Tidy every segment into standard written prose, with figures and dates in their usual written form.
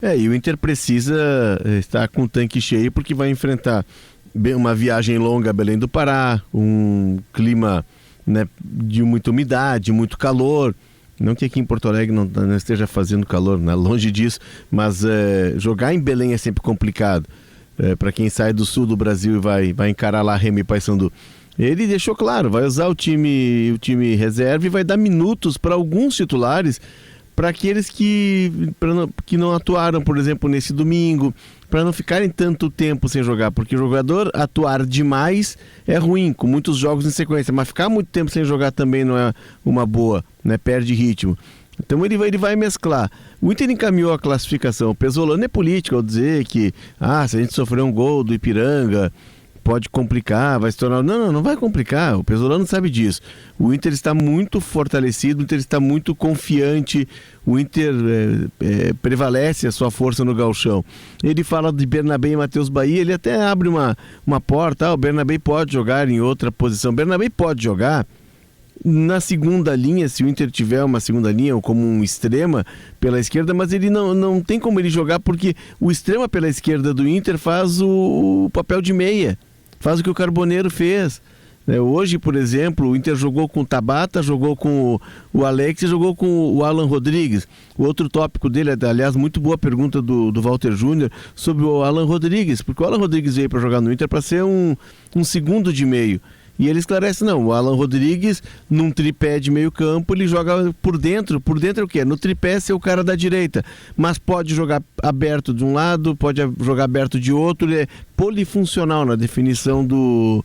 E o Inter precisa estar com o tanque cheio porque vai enfrentar uma viagem longa a Belém do Pará, um clima, né, de muita umidade, muito calor. Não que aqui em Porto Alegre não esteja fazendo calor, né? Longe disso, mas jogar em Belém é sempre complicado. Para quem sai do sul do Brasil e vai encarar lá Remo e Paysandu. Ele deixou claro, vai usar o time reserva e vai dar minutos para alguns titulares, para aqueles que não atuaram, por exemplo, nesse domingo, para não ficarem tanto tempo sem jogar, porque o jogador atuar demais é ruim, com muitos jogos em sequência, mas ficar muito tempo sem jogar também não é uma boa, né? Perde ritmo. Então ele vai mesclar. O Inter encaminhou a classificação. O Pesolano é político ao dizer que se a gente sofrer um gol do Ipiranga, pode complicar, vai se tornar... Não vai complicar, o Pesolano sabe disso. O Inter está muito fortalecido, o Inter está muito confiante, o Inter prevalece a sua força no gauchão. Ele fala de Bernabé e Matheus Bahia, ele até abre uma porta, o Bernabé pode jogar em outra posição. Bernabé pode jogar na segunda linha, se o Inter tiver uma segunda linha ou como um extrema pela esquerda, mas ele não tem como ele jogar porque o extrema pela esquerda do Inter faz o papel de meia, faz o que o Carboneiro fez. Hoje, por exemplo, o Inter jogou com o Tabata, jogou com o Alex e jogou com o Alan Rodrigues. O outro tópico dele, aliás, muito boa pergunta do Walter Júnior sobre o Alan Rodrigues, porque o Alan Rodrigues veio para jogar no Inter para ser um segundo de meio. E ele esclarece, o Alan Rodrigues, num tripé de meio campo, ele joga por dentro. Por dentro é o quê? No tripé ser o cara da direita. Mas pode jogar aberto de um lado, pode jogar aberto de outro. Ele é polifuncional na definição do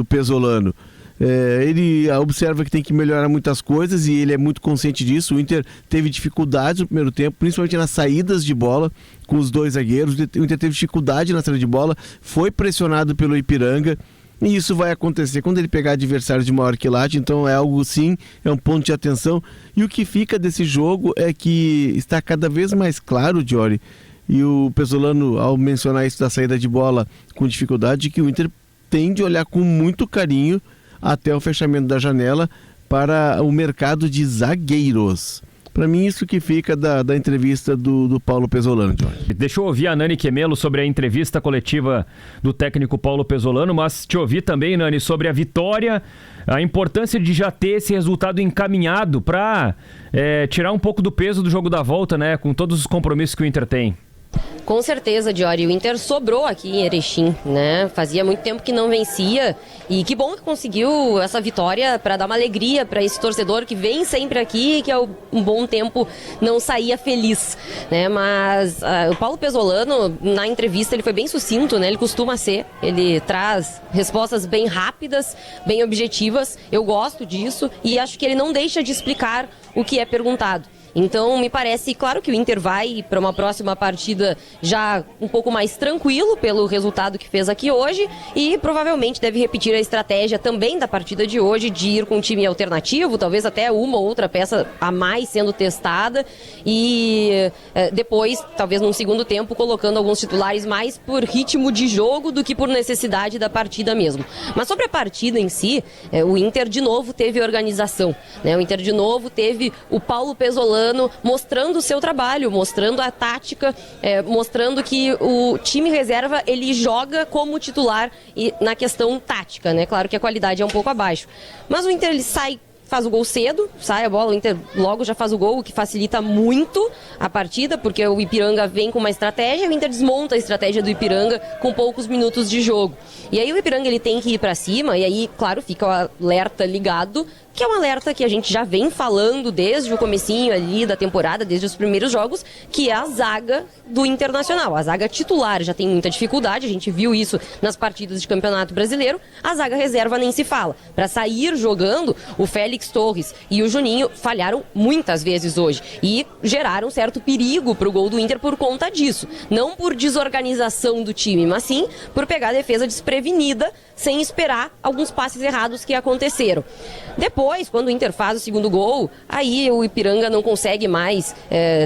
Pesolano. Ele observa que tem que melhorar muitas coisas e ele é muito consciente disso. O Inter teve dificuldades no primeiro tempo, principalmente nas saídas de bola com os dois zagueiros. O Inter teve dificuldade na saída de bola, foi pressionado pelo Ipiranga. E isso vai acontecer quando ele pegar adversários de maior quilate, então é algo sim, é um ponto de atenção. E o que fica desse jogo é que está cada vez mais claro, Diori, e o Pesolano, ao mencionar isso da saída de bola com dificuldade, que o Inter tem de olhar com muito carinho até o fechamento da janela para o mercado de zagueiros. Para mim, isso que fica da entrevista do Paulo Pesolano, Jorge. Deixa eu ouvir a Nani Quemelo sobre a entrevista coletiva do técnico Paulo Pesolano, mas te ouvir também, Nani, sobre a vitória, a importância de já ter esse resultado encaminhado para tirar um pouco do peso do jogo da volta, né, com todos os compromissos que o Inter tem. Com certeza, Diori, o Inter sobrou aqui em Erechim, né? Fazia muito tempo que não vencia e que bom que conseguiu essa vitória para dar uma alegria para esse torcedor que vem sempre aqui e que há um bom tempo não saía feliz, né? Mas o Paulo Pesolano, na entrevista, ele foi bem sucinto, né? Ele costuma ser, ele traz respostas bem rápidas, bem objetivas, eu gosto disso e acho que ele não deixa de explicar o que é perguntado. Então, me parece, claro que o Inter vai para uma próxima partida já um pouco mais tranquilo pelo resultado que fez aqui hoje e provavelmente deve repetir a estratégia também da partida de hoje de ir com um time alternativo, talvez até uma ou outra peça a mais sendo testada e depois, talvez num segundo tempo, colocando alguns titulares mais por ritmo de jogo do que por necessidade da partida mesmo. Mas sobre a partida em si, o Inter de novo teve organização, né? O Inter de novo teve o Paulo Pesolano mostrando o seu trabalho, mostrando a tática, mostrando que o time reserva ele joga como titular e na questão tática, né? Claro que a qualidade é um pouco abaixo. Mas o Inter ele faz o gol cedo, sai a bola, o Inter logo já faz o gol, o que facilita muito a partida, porque o Ipiranga vem com uma estratégia, o Inter desmonta a estratégia do Ipiranga com poucos minutos de jogo. E aí o Ipiranga ele tem que ir pra cima, e aí, claro, fica o alerta ligado, que é um alerta que a gente já vem falando desde o comecinho ali da temporada, desde os primeiros jogos, que é a zaga do Internacional. A zaga titular já tem muita dificuldade, a gente viu isso nas partidas de Campeonato Brasileiro, a zaga reserva nem se fala. Para sair jogando, o Félix Torres e o Juninho falharam muitas vezes hoje e geraram certo perigo para o gol do Inter por conta disso. Não por desorganização do time, mas sim por pegar a defesa desprevenida, sem esperar alguns passes errados que aconteceram. Depois, quando o Inter faz o segundo gol, aí o Ipiranga não consegue mais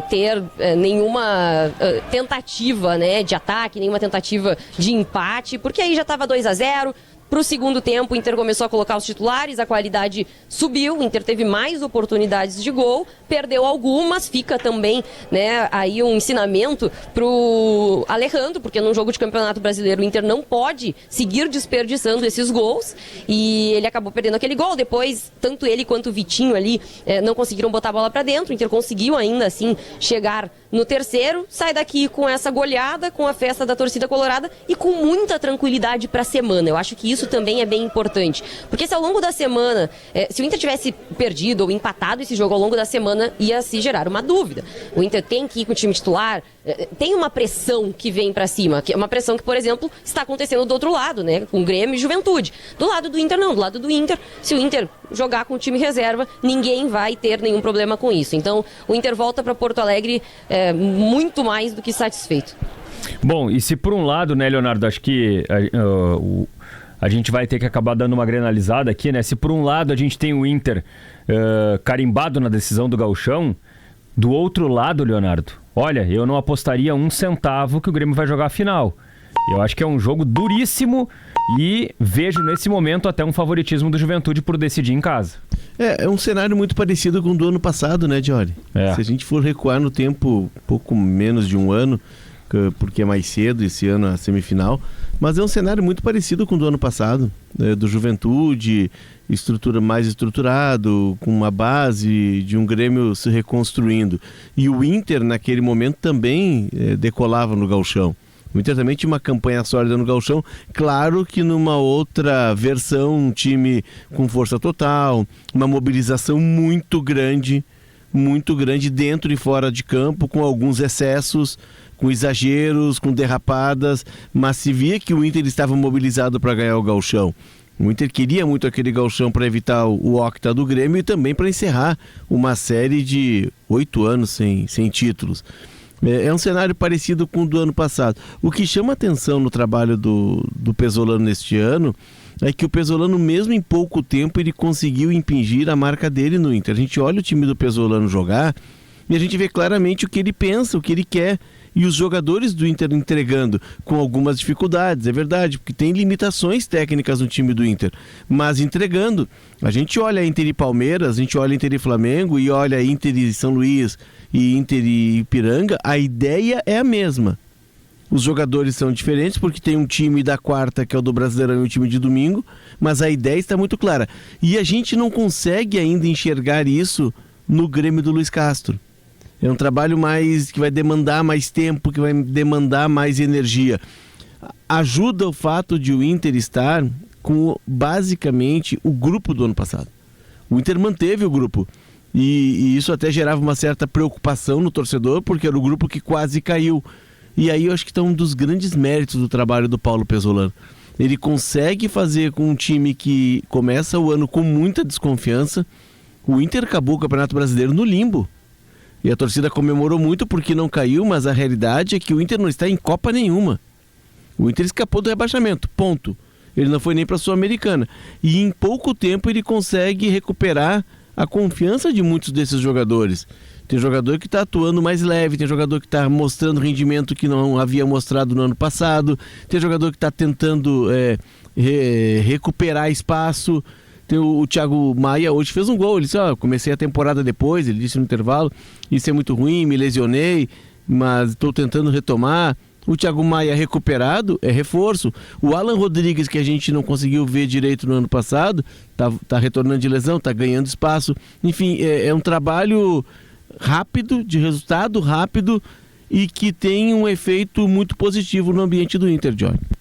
ter nenhuma tentativa, né, de ataque, nenhuma tentativa de empate, porque aí já estava 2-0, Para o segundo tempo, o Inter começou a colocar os titulares, a qualidade subiu, o Inter teve mais oportunidades de gol, perdeu algumas, fica também, né, aí um ensinamento para o Alejandro, porque num jogo de Campeonato Brasileiro o Inter não pode seguir desperdiçando esses gols, e ele acabou perdendo aquele gol. Depois, tanto ele quanto o Vitinho ali não conseguiram botar a bola para dentro, o Inter conseguiu ainda assim chegar no terceiro, sai daqui com essa goleada, com a festa da torcida colorada e com muita tranquilidade para a semana. Eu acho que isso também é bem importante, porque se ao longo da semana, se o Inter tivesse perdido ou empatado esse jogo ao longo da semana, ia se gerar uma dúvida. O Inter tem que ir com o time titular, tem uma pressão que vem para cima, que é uma pressão que, por exemplo, está acontecendo do outro lado, né, com Grêmio e Juventude. Do lado do Inter não, do lado do Inter, se o Inter jogar com o time reserva, ninguém vai ter nenhum problema com isso. Então, o Inter volta para Porto Alegre muito mais do que satisfeito. Bom, e se por um lado, né, Leonardo, acho que a gente vai ter que acabar dando uma grenalizada aqui, né? Se por um lado a gente tem o Inter carimbado na decisão do Gauchão, do outro lado, Leonardo, olha, eu não apostaria 1 centavo que o Grêmio vai jogar a final. Eu acho que é um jogo duríssimo e vejo nesse momento até um favoritismo do Juventude por decidir em casa. É um cenário muito parecido com o do ano passado, né, Diori? Se a gente for recuar no tempo, pouco menos de um ano, porque é mais cedo esse ano a semifinal, mas é um cenário muito parecido com o do ano passado, do Juventude, mais estruturado, com uma base de um Grêmio se reconstruindo. E o Inter, naquele momento, também decolava no Gauchão. O Inter também tinha uma campanha sólida no Gauchão, claro que numa outra versão, um time com força total, uma mobilização muito grande dentro e fora de campo, com alguns excessos, com exageros, com derrapadas, mas se via que o Inter estava mobilizado para ganhar o Gauchão. O Inter queria muito aquele Gauchão para evitar o octa do Grêmio e também para encerrar uma série de 8 anos sem títulos. É um cenário parecido com o do ano passado. O que chama atenção no trabalho do Pesolano neste ano é que o Pesolano, mesmo em pouco tempo, ele conseguiu impingir a marca dele no Inter. A gente olha o time do Pesolano jogar e a gente vê claramente o que ele pensa, o que ele quer. E os jogadores do Inter entregando com algumas dificuldades, é verdade, porque tem limitações técnicas no time do Inter, mas entregando. A gente olha Inter e Palmeiras, a gente olha Inter e Flamengo e olha Inter e São Luís e Inter e Ipiranga, a ideia é a mesma. Os jogadores são diferentes porque tem um time da quarta que é o do Brasileirão e um time de domingo, mas a ideia está muito clara. E a gente não consegue ainda enxergar isso no Grêmio do Luiz Castro. É um trabalho que vai demandar mais tempo, que vai demandar mais energia. Ajuda o fato de o Inter estar com basicamente o grupo do ano passado. O Inter manteve o grupo e isso até gerava uma certa preocupação no torcedor, porque era o grupo que quase caiu. E aí eu acho que está um dos grandes méritos do trabalho do Paulo Pesolano. Ele consegue fazer com um time que começa o ano com muita desconfiança. O Inter acabou o Campeonato Brasileiro no limbo. E a torcida comemorou muito porque não caiu, mas a realidade é que o Inter não está em Copa nenhuma. O Inter escapou do rebaixamento, ponto. Ele não foi nem para a Sul-Americana. E em pouco tempo ele consegue recuperar a confiança de muitos desses jogadores. Tem jogador que está atuando mais leve, tem jogador que está mostrando rendimento que não havia mostrado no ano passado, tem jogador que está tentando recuperar espaço. Tem o Thiago Maia hoje fez um gol, ele disse, comecei a temporada depois, ele disse no intervalo, isso é muito ruim, me lesionei, mas estou tentando retomar. O Thiago Maia recuperado é reforço. O Alan Rodrigues, que a gente não conseguiu ver direito no ano passado, tá retornando de lesão, tá ganhando espaço. Enfim, é um trabalho rápido, de resultado rápido e que tem um efeito muito positivo no ambiente do Inter, John.